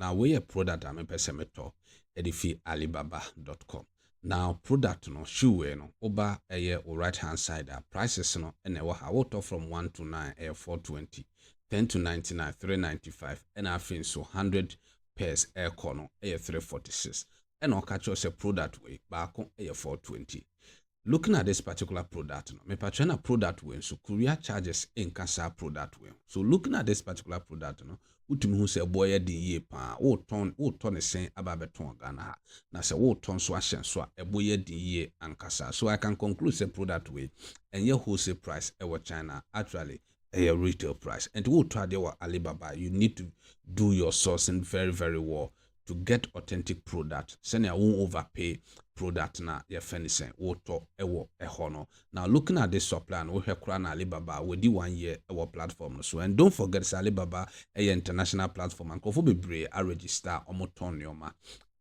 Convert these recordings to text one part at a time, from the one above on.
Now we a product I'm a pesemeto edifi alibaba.com. Now product no shoe no oba or right hand side prices no and water from 1 to 9 420, 10 to 99 395 and I think so 100 pairs air corner 346 and I'll catch us a product way back on 420. Looking at this particular product, me patch product way so courier charges in casa product way. So looking at this particular product, utimi hu se boy di ye pa wo ton ne sen aba beton Ghana ha na se wo ton so ahyen so a boy di ye ankasa. So I can conclude say product way and your wholesale price e China actually a retail price. And wo to ade wa Alibaba, you need to do your sourcing very very well to get authentic product. Send ya won't overpay product na your furnishing water ewo ehono. Now looking at this supply and we have Alibaba we do 1 year our platform so and don't forget Alibaba a international platform and kofo bebre a register omotonioma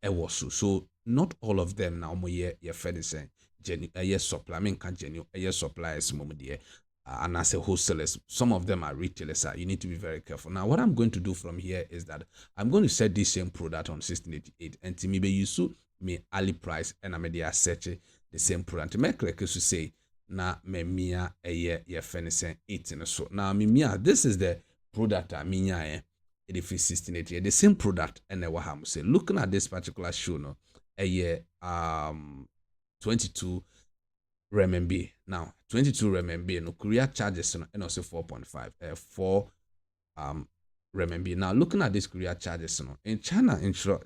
ewo so not all of them now omo year your furnishing genu a supply I mean can genu a suppliers mom dear. And as a wholesalers, some of them are retailers. You need to be very careful. Now, what I'm going to do from here is that I'm going to set this same product on 1688 and to maybe use me Aliprice and I'm there search the same product. To make click to say na me mia a year furnishing 18 so. Now me mia this is the product I mean it is 1688 the same product and what I'm say looking at this particular shoe no a year 22 RMB. Now 22 RMB no courier charges and also 4.5 4 RMB. Now looking at this courier charges in China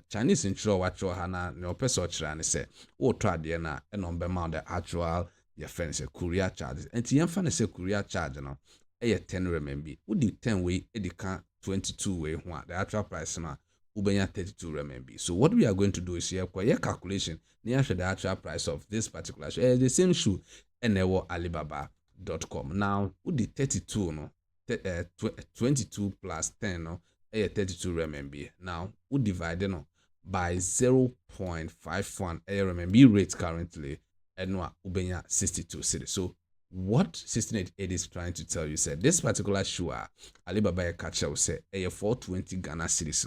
Chinese insurer what you hana no person and say oh try there na and on amount the actual your friend say courier charges and the fan say courier charge no 10 RMB. Would the 10 way it can 22 way the actual price na ubenya 32 RMB. So what we are going to do is here kwa calculation near the actual price of this particular shoe. The same shoe and Alibaba.com. Now with the 32 no 22 plus 10 no 32 RMB. Now we divide no by 0.51 RMB rate currently and ubenya 62 cedis. So what 1688 is trying to tell you said this particular shoe Alibaba catcher will say 420 Ghana cedis.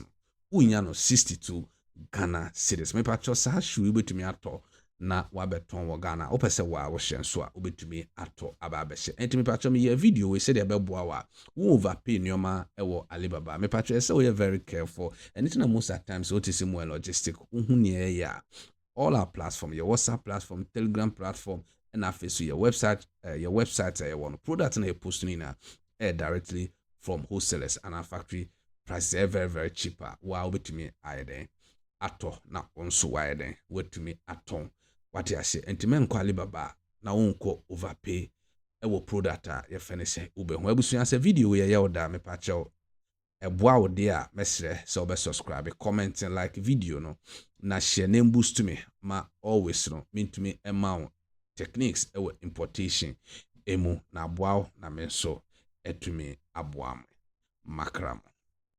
Unya no 62 Ghana cedis. Me patcho sa shoe betumi ato na wabeton wo Ghana. Opese wa wo hyen so a obetumi ato aba abehye. Enti me patcho me video we say dey beboa wa. Wo overpay nyoma ewo Alibaba. Me patcho say we are very careful. Anything na most at times what is more logistic. Unhu ne ya. All our platform, your WhatsApp platform, Telegram platform, and after your website you want product na you posting in directly from wholesalers and our factory price is very very cheaper. Wow, bet me I ato na onso wide wait to me aton what I say and to men call Alibaba na wonko overpay ewo product ya finish ube ho abusu ase video ye oda me pa chew eboa wo de a mesre so be subscribe comment and like video no na share name boost me ma always no mean to me amount techniques ewo importation emu na aboa na me so etumi aboa makram.